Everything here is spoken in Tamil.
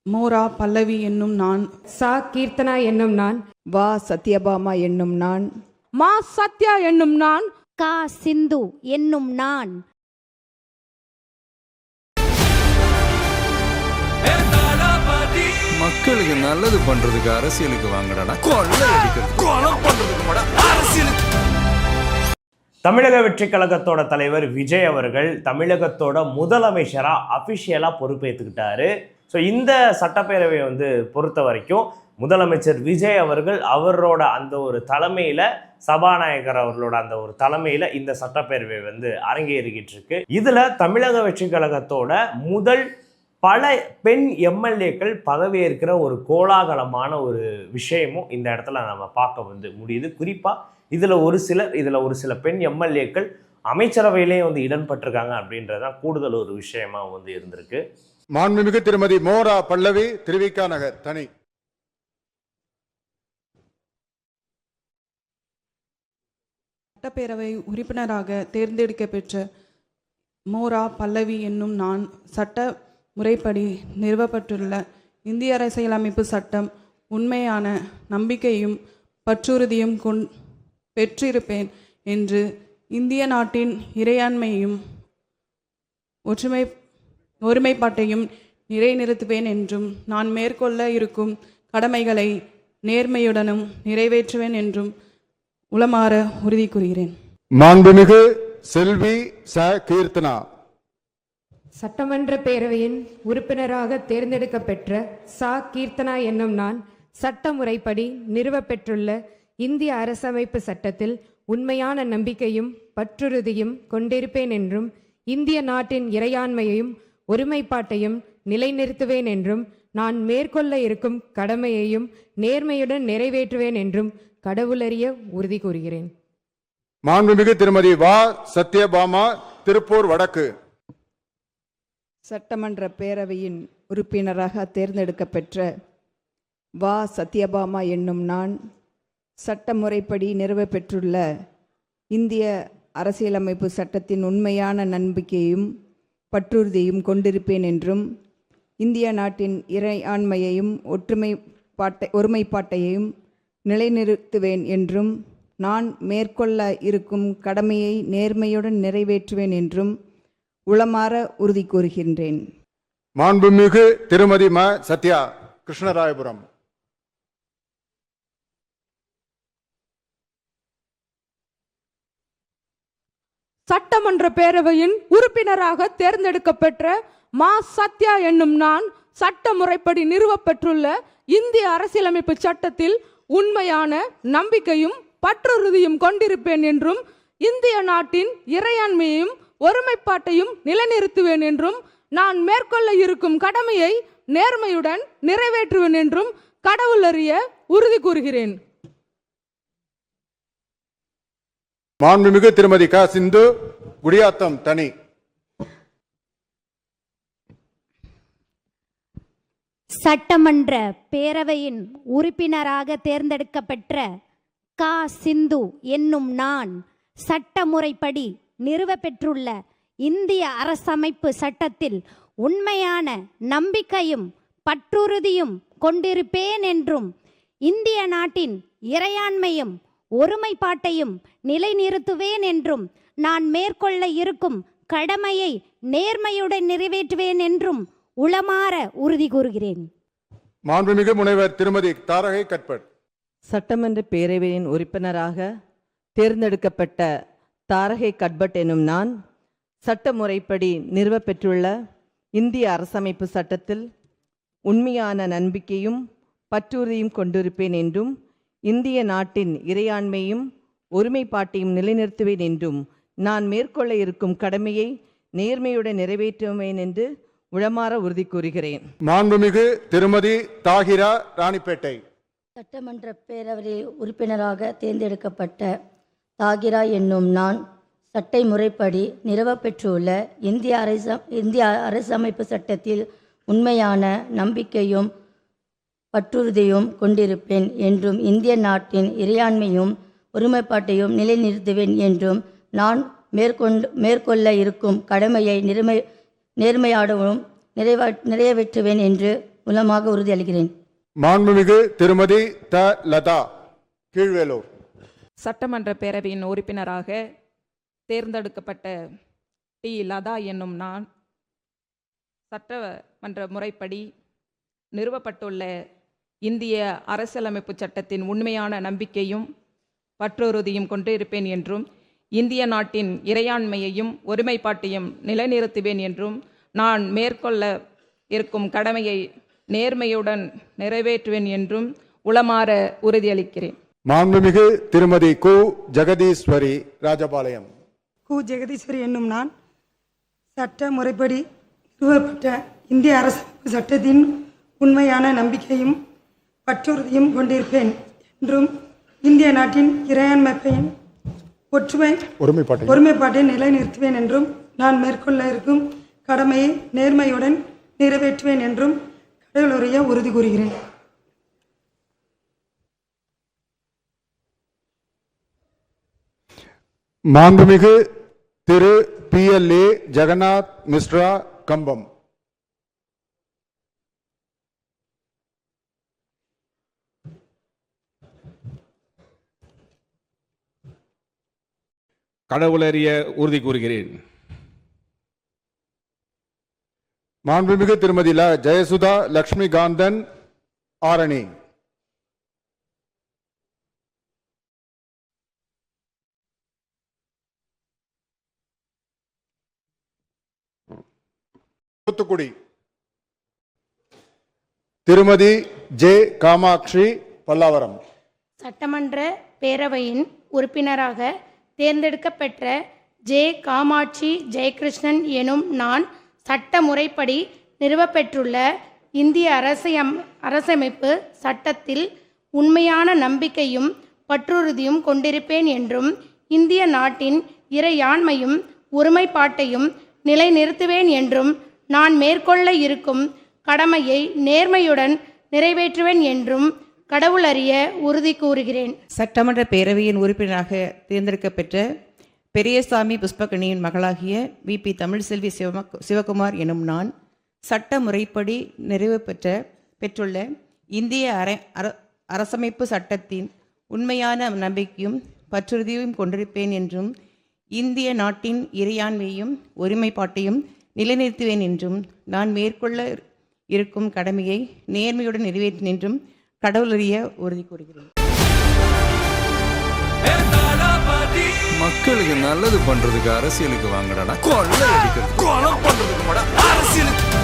மோரா பல்லவி என்னும் நான், சா கீர்த்தனா என்னும் நான், வா சத்யபாமா என்னும் நான், மா சத்யா என்னும் நான், கா சிந்து என்னும் நான், மக்களுக்கு நல்லது பண்றதுக்கு அரசியலுக்கு வாங்கடா, கொள்ளை அடிக்கிறது கொலை பண்றதுக்கு அரசியலுக்கு. தமிழக வெற்றி கழகத்தோட தலைவர் விஜய் அவர்கள் தமிழகத்தோட முதலமைச்சராக அஃபிஷியலாக பொறுப்பேற்றுக்கிட்டாரு. ஸோ இந்த சட்டப்பேரவையை பொறுத்த வரைக்கும் முதலமைச்சர் விஜய் அவர்கள் அவரோட அந்த ஒரு தலைமையில், சபாநாயகர் அவர்களோட அந்த ஒரு தலைமையில் இந்த சட்டப்பேரவை அரங்கேறிக்கிட்டு இருக்கு. இதில் தமிழக வெற்றி கழகத்தோட முதல் பல பெண் எம்எல்ஏக்கள் பதவியேற்கிற ஒரு கோலாகலமான ஒரு விஷயமும் இந்த இடத்துல நம்ம பார்க்க முடியுது. குறிப்பாக இதில் ஒரு சில பெண் எம்எல்ஏக்கள் அமைச்சரவையிலேயே இடம்பெற்றிருக்காங்க அப்படின்றதான் கூடுதல் ஒரு விஷயமா இருந்திருக்கு. மாண்புமிகு திருமதி மோரா பல்லவி, திருவிக நகர் தனி. சட்டப்பேரவை உறுப்பினராக தேர்ந்தெடுக்கப்பெற்ற மோரா பல்லவி என்னும் நான், சட்ட முறைப்படி நிறுவப்பட்டுள்ள இந்திய அரசியலமைப்பு சட்டம் உண்மையான நம்பிக்கையும் பற்றுறுதியும் பெற்றிருப்பேன் என்று இந்திய நாட்டின் இறையாண்மையும் ஒருமைப்பாட்டையும் நிலைநிறுத்துவேன் என்றும் நான் மேற்கொள்ள இருக்கும் கடமைகளை நேர்மையுடனும் நிறைவேற்றுவேன் என்றும் உளமாற உறுதி கூறுகிறேன். மாண்புமிகு செல்வி ச கீர்த்தனா. சட்டமன்ற பேரவையின் உறுப்பினராக தேர்ந்தெடுக்கப்பெற்ற சா கீர்த்தனா என்னும் நான், சட்ட முறைப்படி நிறுவப்பெற்றுள்ள இந்திய அரசமைப்பு சட்டத்தில் உண்மையான நம்பிக்கையும் பற்றுறுதியும் கொண்டிருப்பேன் என்றும் இந்திய நாட்டின் இறையாண்மையையும் ஒருமைப்பாட்டையும் நிலைநிறுத்துவேன் என்றும் நான் மேற்கொள்ள இருக்கும் கடமையையும் நேர்மையுடன் நிறைவேற்றுவேன் என்றும் கடவுளறிய உறுதி கூறுகிறேன். மாண்புமிகு திருமதி வா சத்யபாமா, திருப்பூர் வடக்கு. சட்டமன்ற பேரவையின் உறுப்பினராக தேர்ந்தெடுக்கப்பெற்ற வா சத்யபாமா என்னும் நான், சட்ட முறைப்படி நிறுவப்பெற்றுள்ள இந்திய அரசியலமைப்பு சட்டத்தின் உண்மையான நம்பிக்கையும் பற்றுறுதியும் கொண்டிருப்பேன் என்றும் இந்திய நாட்டின் இறையாண்மையையும் ஒருமைப்பாட்டையும் நிலைநிறுத்துவேன் என்றும் நான் மேற்கொள்ள இருக்கும் கடமையை நேர்மையுடன் நிறைவேற்றுவேன் என்றும் உளமாற உறுதி கூறுகின்றேன். மாண்புமிகு திருமதி ம சத்யா, கிருஷ்ணராயபுரம். சட்டமன்ற பேரவையின் உறுப்பினராக தேர்ந்தெடுக்கப்பெற்ற மா சத்யா என்னும் நான், சட்ட முறைப்படி நிறுவப்பெற்றுள்ள இந்திய அரசியலமைப்பு சட்டத்தில் உண்மையான நம்பிக்கையும் பற்றுறுதியும் கொண்டிருப்பேன் என்றும் இந்திய நாட்டின் இறையாண்மையையும் ஒருமைப்பாட்டையும் நிலைநிறுத்துவேன் என்றும் நான் மேற்கொள்ள இருக்கும் கடமையை நேர்மையுடன் நிறைவேற்றுவேன் என்றும் கடவுளறிய உறுதி கூறுகிறேன். மாண்புமிகு திருமதி க சிந்து, குடியாத்தம் தனி. சட்டமன்ற பேரவையின் உறுப்பினராக தேர்ந்தெடுக்கப்பெற்ற கா சிந்து என்னும் நான், சட்ட முறைப்படி நிறுவப்பெற்றுள்ள இந்திய அரசமைப்பு சட்டத்தில் உண்மையான நம்பிக்கையும் பற்றுறுதியும் கொண்டிருப்பேன் என்றும் இந்திய நாட்டின் இறையாண்மையும் ஒருமைப்பாட்டையும் நிலைநிறுத்துவேன் என்றும் நான் மேற்கொள்ள இருக்கும் கடமையை நேர்மையுடன் நிறைவேற்றுவேன் என்றும் உளமாற உறுதி கூறுகிறேன். மாண்புமிகு முனைவர் திருமதி தாரகை கட்பட். சட்டமன்ற பேரவையின் உறுப்பினராக தேர்ந்தெடுக்கப்பட்ட தாரகை கட்பட் எனும் நான், சட்ட முறைப்படி நிறுவப்பெற்றுள்ள இந்திய அரசமைப்பு சட்டத்தில் உண்மையான நம்பிக்கையும் பற்றுறுதியும் கொண்டிருப்பேன் என்றும் இந்திய நாட்டின் இறையாண்மையும் ஒருமைப்பாட்டையும் நிலைநிறுத்துவேன் என்றும் நான் மேற்கொள்ள இருக்கும் கடமையை நேர்மையுடன் நிறைவேற்றுவேன் என்று உளமாற உறுதி கூறுகிறேன். மாண்புமிகு திருமதி தாகிரா, ராணிப்பேட்டை. சட்டமன்ற பேரவை உறுப்பினராக தேர்ந்தெடுக்கப்பட்ட தாகிரா என்னும் நான், சட்டை முறைப்படி நிறுவப்பெற்றுள்ள இந்திய அரசமைப்பு சட்டத்தில் உண்மையான நம்பிக்கையும் பற்றுறுதியும் கொண்டிருப்பேன் என்றும் இந்திய நாட்டின் இறையாண்மையும் ஒருமைப்பாட்டையும் நிலைநிறுத்துவேன் என்றும் நான் மேற்கொள்ள இருக்கும் கடமையை நேர்மையாடவும் நிறைவேற்றுவேன் என்று மூலமாக உறுதியளிக்கிறேன். மாண்புமிகு திருமதி த லதா கீழ்வேலூர். சட்டமன்ற பேரவையின் உறுப்பினராக தேர்ந்தெடுக்கப்பட்ட டி லதா என்னும் நான் சட்டமன்ற முறைப்படி நிறுவப்பட்டுள்ள இந்திய அரசியலமைப்பு சட்டத்தின் உண்மையான நம்பிக்கையும் பற்றுறுதியும் கொண்டிருப்பேன் என்றும் இந்திய நாட்டின் இறையாண்மையையும் ஒருமைப்பாட்டையும் நிலைநிறுத்துவேன் என்றும் நான் மேற்கொள்ள இருக்கும் கடமையை நேர்மையுடன் நிறைவேற்றுவேன் என்றும் உளமாற உறுதியளிக்கிறேன். மாண்புமிகு திருமதி கு ஜெகதீஸ்வரி ராஜபாளையம். கு ஜெகதீஸ்வரி என்னும் நான் சட்ட முறைப்படி நிறுவப்பட்ட இந்திய அரசியலமைப்பு சட்டத்தின் உண்மையான நம்பிக்கையும் பற்றுறுதியும் கொண்டிருப்பேன் என்றும் இந்திய நாட்டின் இறையாண்மையையும் ஒருமைப்பாட்டை நிலைநிறுத்துவேன் என்றும் நான் மேற்கொள்ள இருக்கும் கடமையை நேர்மையுடன் நிறைவேற்றுவேன் என்றும் கடவுளுடைய உறுதி கூறுகிறேன். மாண்புமிகு திரு PLA ஜெகநாத் மிஸ்ரா கம்பம். கடவுளறிய உறுதி கூறுகிறேன். மாண்புமிகு திருமதி ல ஜெயசுதா லட்சுமி காந்தன் ஆரணி. தூத்துக்குடி திருமதி ஜே காமாட்சி பல்லாவரம். சட்டமன்ற பேரவையின் உறுப்பினராக தேர்ந்தெடுக்கப்பெற்ற ஜே காமாட்சி ஜெயகிருஷ்ணன் எனும் நான் சட்ட முறைப்படி நிறுவப்பெற்றுள்ள இந்திய அரசமைப்பு சட்டத்தில் உண்மையான நம்பிக்கையும் பற்றுறுதியும் கொண்டிருப்பேன் என்றும் இந்திய நாட்டின் இறையாண்மையும் ஒருமைப்பாட்டையும் நிலைநிறுத்துவேன் என்றும் நான் மேற்கொள்ள இருக்கும் கடமையை நேர்மையுடன் நிறைவேற்றுவேன் என்றும் கடவுளறிய உறுதி கூறுகிறேன். சட்டமன்ற பேரவையின் உறுப்பினராக தேர்ந்தெடுக்கப்பெற்ற பெரியசாமி புஷ்பகணியின் மகளாகிய VP தமிழ்செல்வி சிவகுமார் எனும் நான் சட்ட முறைப்படி நிறைவு பெற்றுள்ள இந்திய அரசமைப்பு சட்டத்தின் உண்மையான நம்பிக்கையும் பற்றுறுதியும் கொண்டிருப்பேன் என்றும் இந்திய நாட்டின் இறையாண்மையையும் ஒருமைப்பாட்டையும் நிலைநிறுத்துவேன் என்றும் நான் மேற்கொள்ள இருக்கும் கடமையை நேர்மையுடன் நிறைவேற்றேன் என்றும் கடவுளறிய உறுதி கூறுகிறேன். மக்களுக்கு நல்லது பண்றதுக்கு அரசியலுக்கு வாங்கடா, கொள்ளை அடிக்கிறது, கொலை பண்றதுக்கு அரசியலுக்கு